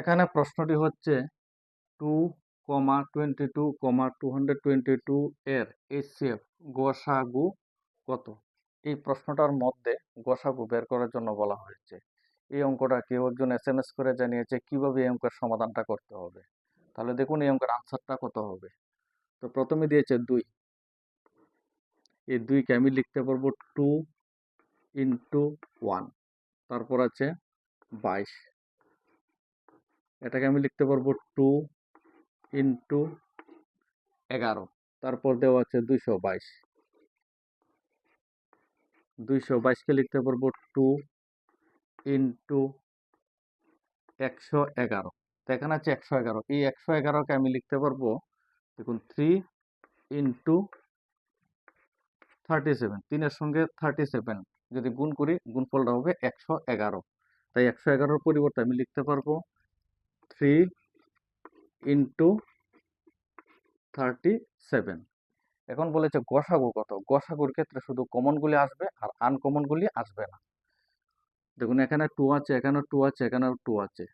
এখানে প্রশ্নটি হচ্ছে 2,22,222 এর HCF গসাগু কত? এই প্রশ্নটার মধ্যে গসাগু বের করার জন্য বলা হয়েছে। এই অঙ্কটা কেউ একজন SMS করে জানিয়েছে কিভাবে এই অঙ্কের সমাধানটা করতে হবে। তাহলে দেখুন এই অঙ্কের আনসারটা কত হবে। তো প্রথমে দিয়েছে 2, এই 2কে আমি লিখতে পারবো 2 ইন্টু 1, তারপর আছে 22, এটাকে আমি লিখতে পারবো 2 ইন্টু 11, তারপর দেওয়া আছে 222, 222কে লিখতে পারবো 2 ইন্টু 111, তো এখানে আছে 111, এই 111কে আমি লিখতে পারবো দেখুন 3 ইন্টু 37, 3-এর সঙ্গে 37 যদি গুণ করি গুণফলটা হবে 111, তাই 111-র পরিবর্তে আমি লিখতে পারবো 3 ইন্টু 37। এখন বলেছে গসাগু কত? গসাগুর ক্ষেত্রে শুধু কমনগুলি আসবে আর আনকমনগুলি আসবে না। দেখুন এখানে 2 আছে, এখানেও 2 আছে, এখানেও 2 আছে,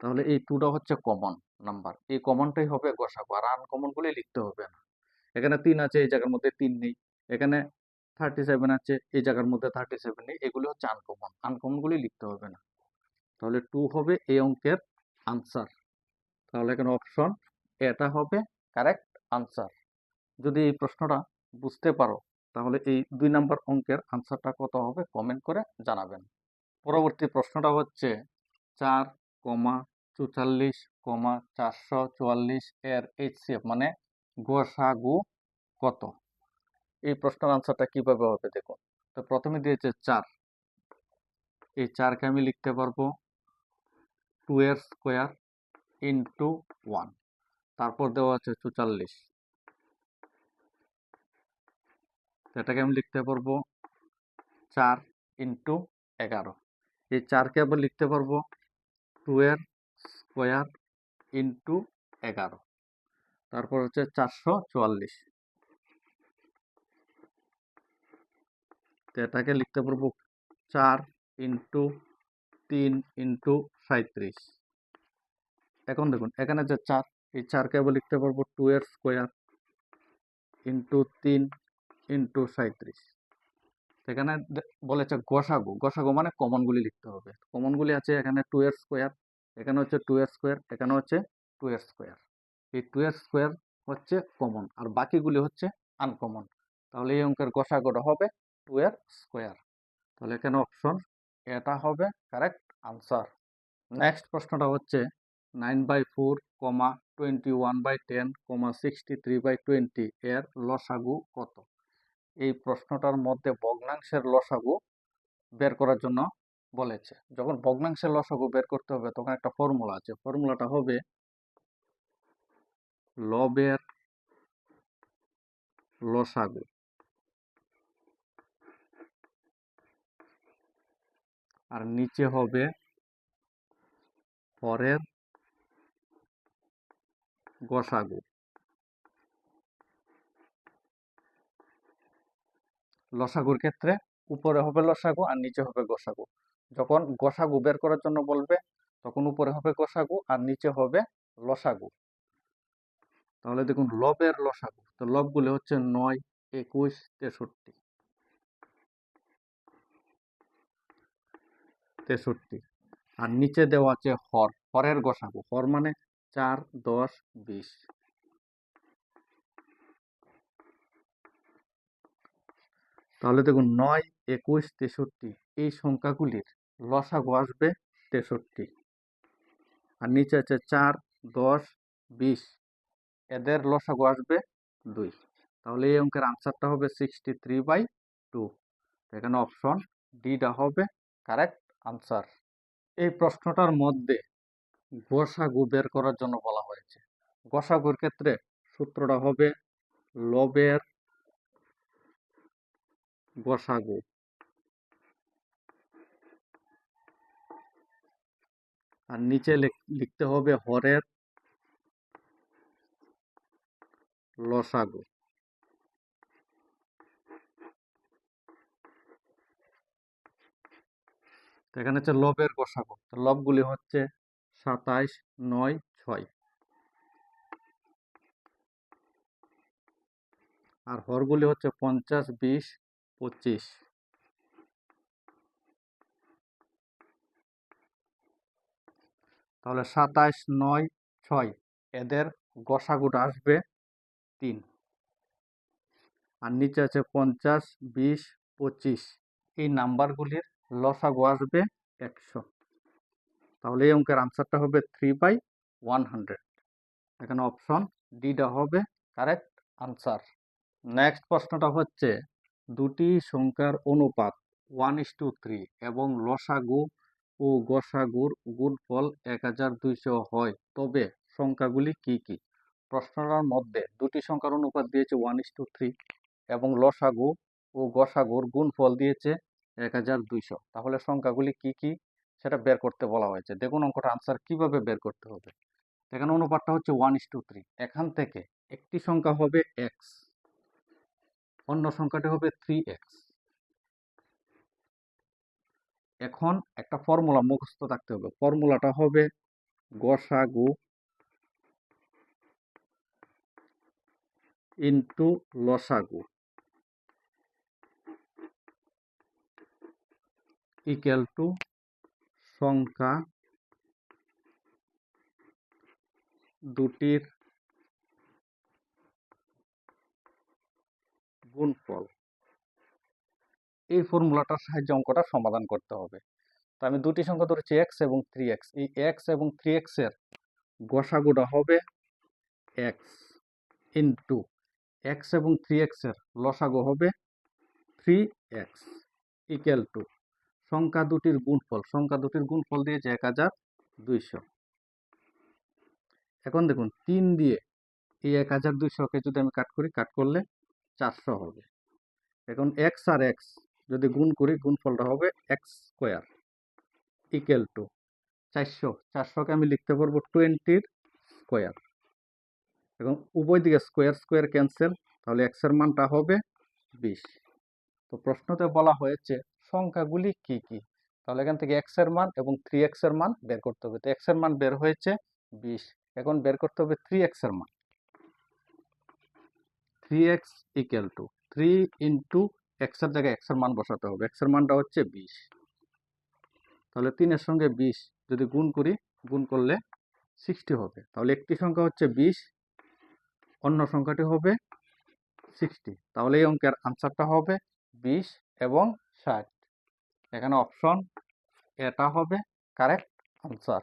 তাহলে এই 2টা হচ্ছে কমন নাম্বার, এই কমনটাই হবে গসাগু, আর আনকমনগুলি লিখতে হবে না। এখানে 3 আছে, এই জায়গার মধ্যে 3 নেই, এখানে 37 আছে, এই জায়গার মধ্যে 37 নেই, এগুলি হচ্ছে আনকমন, আনকমনগুলি লিখতে হবে না। তাহলে 2 হবে এই অঙ্কের আনসার। তাহলে এখানে অপশন এটা হবে কারেক্ট আনসার। যদি এই প্রশ্নটা বুঝতে পারো তাহলে এই 2 নম্বর অঙ্কের আনসারটা কত হবে কমেন্ট করে জানাবেন। পরবর্তী প্রশ্নটা হচ্ছে 4,44,444 এর HCF মানে গসাগু কত? এই প্রশ্নের আনসারটা কিভাবে হবে দেখুন। তো প্রথমে দিয়েছে 4, এই 4কে আমি লিখতে পারবো 2 এর স্কোয়ার ইন্টু 1, তারপর দেওয়া আছে 44, এটাকে আমি লিখতে পারবো 4 ইন্টু 11, এই 4কে আবার লিখতে পারবো 2 এর স্কোয়ার ইন্টু 11, তারপর হচ্ছে 444, তো এটাকে লিখতে পারবো 4 ইন্টু 3 ইন্টু 37। এখন দেখুন এখানে যে 4, এই 4কে আবার লিখতে পারবো 2 এর স্কোয়ার ইন্টু 3 ইন্টু 37। এখানে বলেছে গসাগু, গসাগু মানে কমনগুলি লিখতে হবে। কমনগুলি আছে এখানে 2 এর স্কোয়ার, এখানে হচ্ছে 2 এর স্কোয়ার, এখানে হচ্ছে 2 এর স্কোয়ার, এই 2 এর স্কোয়ার হচ্ছে কমন আর বাকিগুলি হচ্ছে আনকমন। তাহলে এই অঙ্কের গসাগুটা হবে 2 এর স্কোয়ার। তাহলে এখানে অপশন এটা হবে কারেক্ট আনসার। নেক্সট প্রশ্নটা হচ্ছে 9/4, 21/10, 63/20 এর লসাগু কত? এই প্রশ্নটার মধ্যে ভগ্নাংশের লসাগু বের করার জন্য বলেছে। যখন ভগ্নাংশের লসাগু বের করতে হবে তখন একটা ফর্মুলা আছে, ফর্মুলাটা হবে লবের লসাগু আর নিচে হবে হরের গসাগু। লসাগুর ক্ষেত্রে উপরে হবে লসাগু আর নিচে হবে গসাগু। যখন গসাগু বের করার জন্য বলবে তখন উপরে হবে গসাগু আর নিচে হবে লসাগু। তাহলে দেখুন লবের লসাগু, তো লবগুলো হচ্ছে 9, 21, 63, আর নিচে দেওয়া আছে হর, হরের গসাগু, হর মানে 4, 10, 20। তাহলে দেখুন 9, 21, 63 এই সংখ্যাগুলির লসাগু আসবে 63, আর নিচে আছে 4, 10, 20 এদের লসাগু আসবে 2। তাহলে এই অঙ্কের আনসারটা হবে 63/2। এখানে অপশন ডিটা হবে কারেক্ট আনসার। এই প্রশ্নটার মধ্যে গসাগু বের করার জন্য বলা হয়েছে। গসাগুর ক্ষেত্রে সূত্রটা হবে লবের গসাগু আর নিচে লিখতে হবে হরের লসাগু। তো এখানে হচ্ছে লবের গসাগু, তো লবগুলি হচ্ছে 27, 9, 6, আর হরগুলি হচ্ছে 50, 20, 25। তাহলে 27, 9, 6 এদের গসাগুটা আসবে 3, আর নিচে আছে 50, 20, 25, এই নাম্বারগুলির লসাগু আসবে 100। তাহলে এই অঙ্কের আনসারটা হবে 3/100। এখানে অপশন ডিটা হবে কারেক্ট আনসার। নেক্সট প্রশ্নটা হচ্ছে দুটি সংখ্যার অনুপাত 1:3 এবং লসাগু ও গসাগুর গুণফল 1200 হয়, তবে সংখ্যাগুলি কি কি? প্রশ্নটার মধ্যে দুটি সংখ্যার অনুপাত দিয়েছে 1:3 এবং লসাগু ও গসাগুর গুণফল দিয়েছে 1200। তাহলে সংখ্যাগুলি কি কি সেটা বের করতে বলা হয়েছে। দেখুন অঙ্কটা আনসার কিভাবে বের করতে হবে। এখানে অনুপাতটা হচ্ছে 1:3। এখান থেকে একটি সংখ্যা হবে x, অন্য সংখ্যাটি হবে 3x। এখন একটা ফর্মুলা মুখস্থ রাখতে হবে। ফর্মুলাটা হবে গসাগু ইন্টু লসাগু ইকুয়াল টু সংখ্যা দুটির গুণফল। এই ফর্মুলাটার সাহায্যে অঙ্কটা সমাধান করতে হবে। তো আমি দুটি সংখ্যা ধরেছি x এবং 3x। এই x এবং 3x এর গসাগুটা হবে x ইন্টু x এবং 3x এর লসাগু হবে 3x ইকুয়াল টু সংখ্যা দুটির গুণফল। সংখ্যা দুটির গুণফল দিয়েছে 1200। এখন দেখুন 3 দিয়ে এই 1200কে যদি আমি কাট করি, কাট করলে 400 হবে। এখন x আর x যদি গুণ করি, গুণফলটা হবে x স্কোয়ার ইকুয়াল টু 400। 400কে আমি লিখতে পারবো 20 স্কোয়ার। এবং উভয় দিকে স্কোয়ার স্কোয়ার ক্যান্সেল, তাহলে x এর মানটা হবে 20। তো প্রশ্নতে বলা হয়েছে সংখ্যাগুলি কি কি। তাহলে এখান থেকে x এর মান এবং 3x এর মান বের করতে হবে। তো x এর মান বের হয়েছে 20। এখন বের করতে হবে 3x এর মান। 3x equal to 3 into x এর জায়গায় x এর মান বসাতে হবে। x এর মানটা হচ্ছে 20। তাহলে 3 এর সঙ্গে 20 যদি গুণ করি, গুণ করলে 60 হবে। তাহলে একটি সংখ্যা হচ্ছে 20, অন্য সংখ্যাটি হবে 60। তাহলে এই অঙ্কের আনসারটা হবে 20 এবং 60। এখানে অপশন এটা হবে কারেক্ট আনসার।